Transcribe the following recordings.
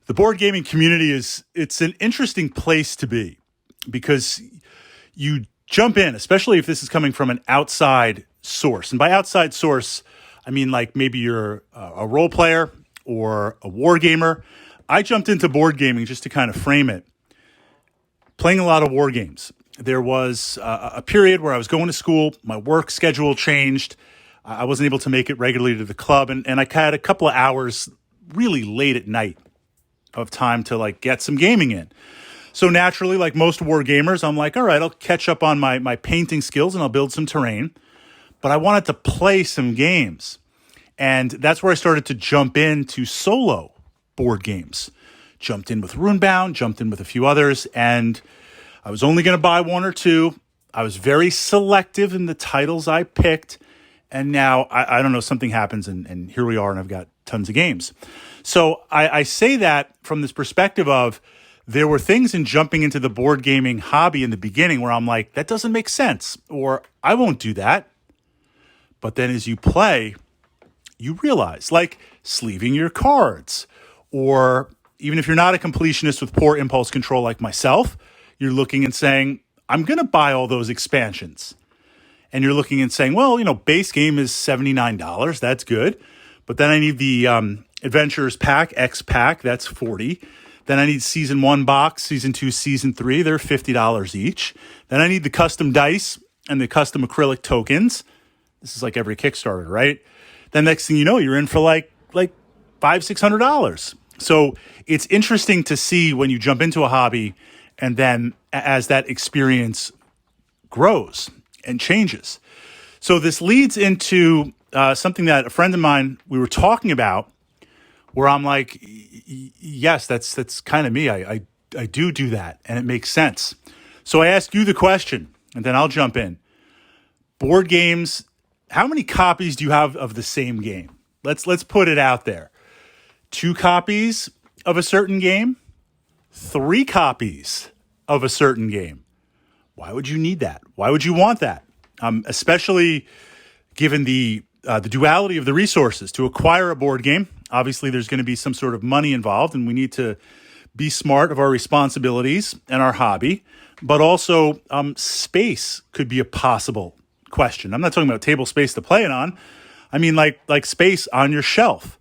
The board gaming community it's an interesting place to be because you jump in, especially if this is coming from an outside source. And by outside source, I mean like maybe you're a role player or a wargamer. I jumped into board gaming just to kind of frame it, playing a lot of war games. There was a period where I was going to school, my work schedule changed. I wasn't able to make it regularly to the club, and I had a couple of hours really late at night of time to like get some gaming in. So naturally, like most war gamers, I'm like, all right, I'll catch up on my painting skills and I'll build some terrain. But I wanted to play some games. And that's where I started to jump into solo board games. Jumped in with Runebound, jumped in with a few others, and I was only going to buy one or two. I was very selective in the titles I picked. And now, I don't know, something happens and here we are and I've got tons of games. So I say that from this perspective of there were things in jumping into the board gaming hobby in the beginning where I'm like, that doesn't make sense, or I won't do that. But then as you play, you realize, like sleeving your cards, or even if you're not a completionist with poor impulse control like myself, you're looking and saying, I'm going to buy all those expansions. And you're looking and saying, well, base game is $79. That's good. But then I need the Adventurers Pack, X Pack. That's $40. Then I need Season 1 box, Season 2, Season 3. They're $50 each. Then I need the custom dice and the custom acrylic tokens. This is like every Kickstarter, right? Then next thing you know, you're in for like $500-$600. So it's interesting to see when you jump into a hobby and then as that experience grows and changes. So this leads into something that a friend of mine, we were talking about, where I'm like, yes, that's kind of me. I do that, and it makes sense. So I ask you the question, and then I'll jump in. Board games, how many copies do you have of the same game? Let's put it out there. 2 copies of a certain game? 3 copies of a certain game? Why would you need that? Why would you want that? Especially given the duality of the resources to acquire a board game. Obviously, there's going to be some sort of money involved, and we need to be smart of our responsibilities and our hobby. But also, space could be a possible question. I'm not talking about table space to play it on. I mean, like space on your shelf.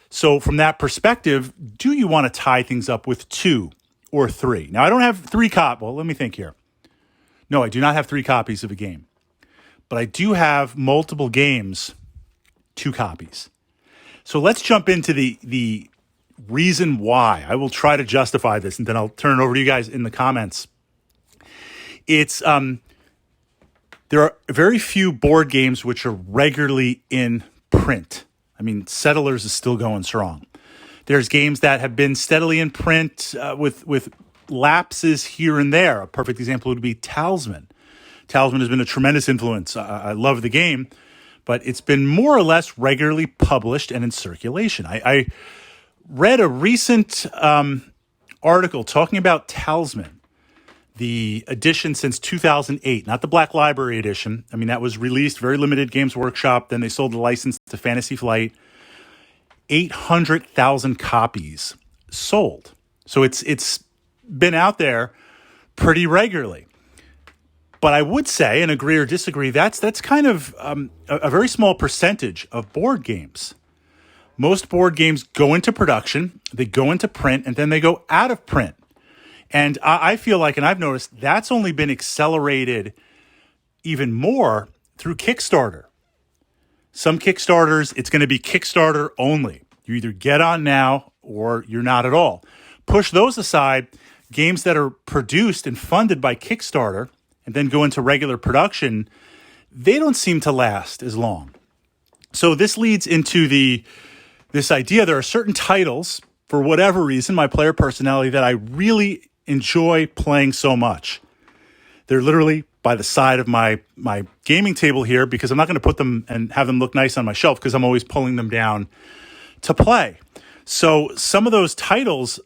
So from that perspective, do you want to tie things up with 2 or 3? Now, I don't have 3 copies. Well, let me think here. No, I do not have 3 copies of a game. But I do have multiple games, 2 copies. So let's jump into the reason why. I will try to justify this, and then I'll turn it over to you guys in the comments. It's there are very few board games which are regularly in print. I mean, Settlers is still going strong. There's games that have been steadily in print with lapses here and there. A perfect example would be Talisman. Talisman has been a tremendous influence. I love the game, but it's been more or less regularly published and in circulation. I read a recent article talking about Talisman, the edition since 2008, not the Black Library edition. I mean, that was released, very limited, Games Workshop. Then they sold the license to Fantasy Flight. 800,000 copies sold. So it's been out there pretty regularly. But I would say, and agree or disagree, that's kind of a very small percentage of board games. Most board games go into production, they go into print, and then they go out of print. And I feel like, and I've noticed, that's only been accelerated even more through Kickstarter. Some Kickstarters, it's going to be Kickstarter only. You either get on now or you're not at all. Push those aside, games that are produced and funded by Kickstarter and then go into regular production, they don't seem to last as long. So this leads into this idea. There are certain titles, for whatever reason, my player personality, that I really enjoy playing so much. They're literally by the side of my gaming table here because I'm not going to put them and have them look nice on my shelf because I'm always pulling them down to play. So some of those titles,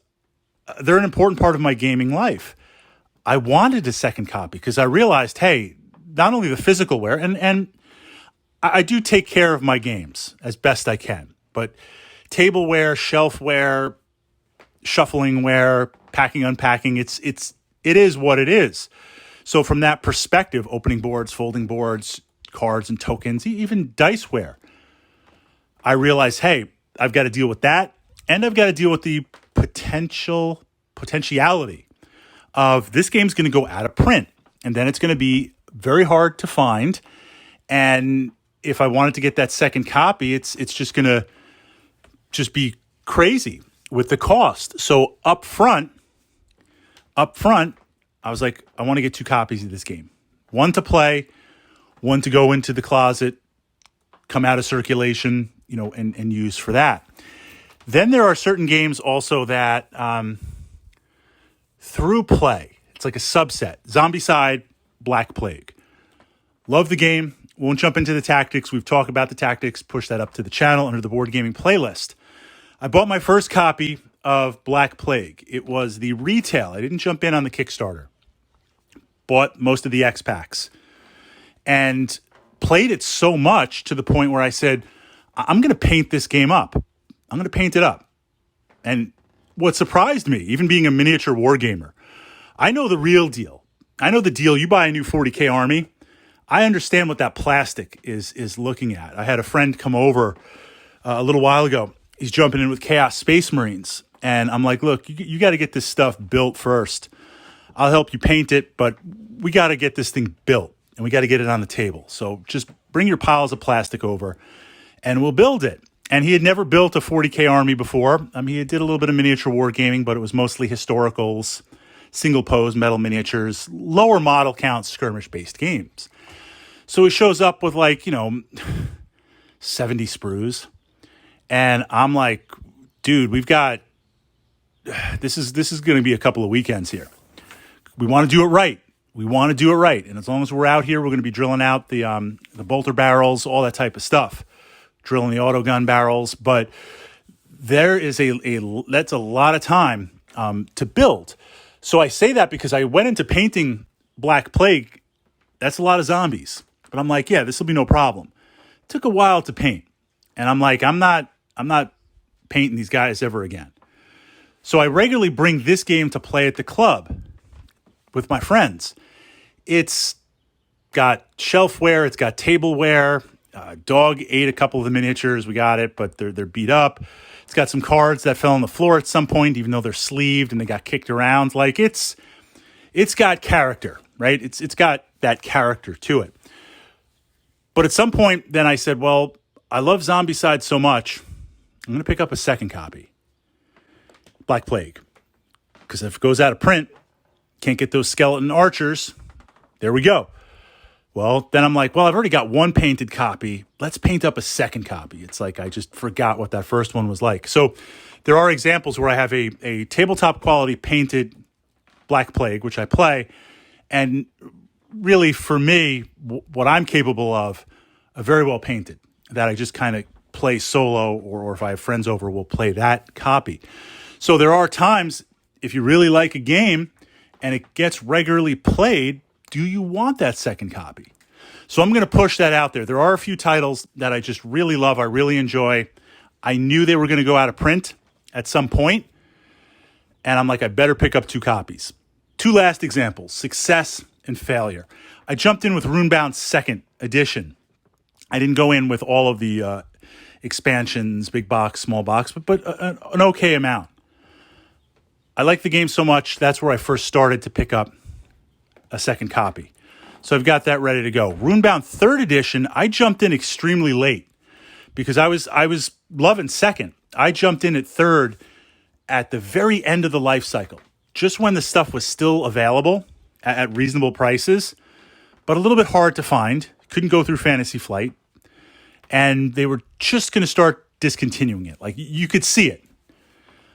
they're an important part of my gaming life. I wanted a second copy because I realized, hey, not only the physical wear, and I do take care of my games as best I can, but tableware, shelfware, shuffling ware, packing, unpacking. It is what it is. So from that perspective, opening boards, folding boards, cards and tokens, even diceware, I realized, hey, I've got to deal with that, and I've got to deal with the potentiality of this game's going to go out of print, and then it's going to be very hard to find. And if I wanted to get that second copy, it's just going to just be crazy with the cost. So up front, I was like, I want to get 2 copies of this game. One to play, one to go into the closet, come out of circulation, and use for that. Then there are certain games also that through play, it's like a subset. Zombicide, Black Plague. Love the game. Won't jump into the tactics. We've talked about the tactics. Push that up to the channel under the board gaming playlist. I bought my first copy of Black Plague. It was the retail. I didn't jump in on the Kickstarter. Bought most of the X packs and played it so much to the point where I said, I'm going to paint this game up. I'm going to paint it up. And what surprised me, even being a miniature wargamer, I know the real deal. I know the deal. You buy a new 40K army. I understand what that plastic is looking at. I had a friend come over a little while ago. He's jumping in with Chaos Space Marines. And I'm like, look, you got to get this stuff built first. I'll help you paint it, but we got to get this thing built. And we got to get it on the table. So just bring your piles of plastic over and we'll build it. And he had never built a 40K army before. I mean, he did a little bit of miniature wargaming, but it was mostly historicals, single pose, metal miniatures, lower model count, skirmish-based games. So he shows up with 70 sprues. And I'm like, dude, we've got, this is going to be a couple of weekends here. We want to do it right. And as long as we're out here, we're going to be drilling out the bolter barrels, all that type of stuff, drilling the auto gun barrels. But there is that's a lot of time to build. So I say that because I went into painting Black Plague. That's a lot of zombies. But I'm like, yeah, this will be no problem. It took a while to paint. And I'm like, I'm not painting these guys ever again. So I regularly bring this game to play at the club with my friends. It's got shelfware, it's got tableware. Dog ate a couple of the miniatures. We got it, but they're beat up. It's got some cards that fell on the floor at some point, even though they're sleeved and they got kicked around. Like it's got character, right? It's got that character to it. But at some point, then I said, well, I love Zombicide so much, I'm going to pick up a second copy, Black Plague. Because if it goes out of print, can't get those skeleton archers. There we go. Well, then I'm like, well, I've already got one painted copy. Let's paint up a second copy. It's like I just forgot what that first one was like. So there are examples where I have a tabletop quality painted Black Plague, which I play. And really, for me, what I'm capable of, a very well painted, that I just kind of play solo, or if I have friends over, we'll play that copy. So there are times, if you really like a game and it gets regularly played, do you want that second copy? So I'm going to push that out there. There are a few titles that I just really love, I really enjoy. I knew they were going to go out of print at some point, and I'm like, I better pick up 2 copies. 2 last examples, success and failure. I jumped in with Runebound 2nd edition. I didn't go in with all of the expansions, big box, small box, but an okay amount. I like the game so much, that's where I first started to pick up a second copy. So I've got that ready to go. Runebound 3rd edition, I jumped in extremely late because I was loving 2nd. I jumped in at 3rd at the very end of the life cycle, just when the stuff was still available at reasonable prices, but a little bit hard to find. Couldn't go through Fantasy Flight. And they were just going to start discontinuing it. Like, you could see it.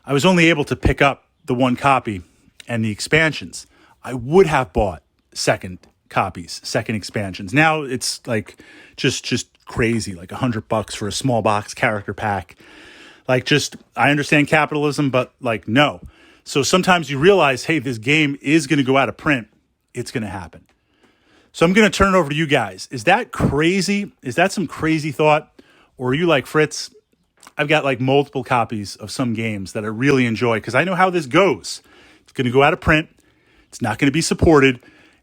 I was only able to pick up the 1 copy and the expansions. I would have bought second copies, second expansions. Now it's like just crazy, like $100 for a small box character pack. Like, just, I understand capitalism, but like, no. So sometimes you realize, hey, this game is going to go out of print. It's going to happen. So I'm going to turn it over to you guys. Is that crazy? Is that some crazy thought? Or are you like, Fritz, I've got like multiple copies of some games that I really enjoy because I know how this goes. It's going to go out of print. It's not going to be supported.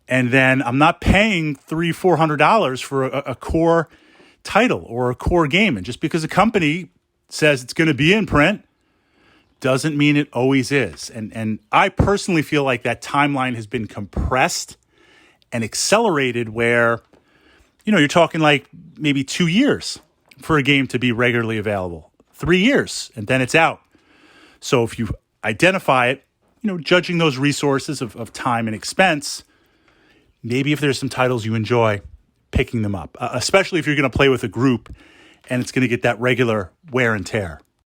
And then I'm not paying $300-$400 for a core title or a core game. And just because a company says it's going to be in print doesn't mean it always is. And I personally feel like that timeline has been compressed and accelerated where, you're talking like maybe 2 years for a game to be regularly available. 3 years, and then it's out. So if you identify it, judging those resources of time and expense, maybe if there's some titles you enjoy, picking them up, especially if you're going to play with a group and it's going to get that regular wear and tear.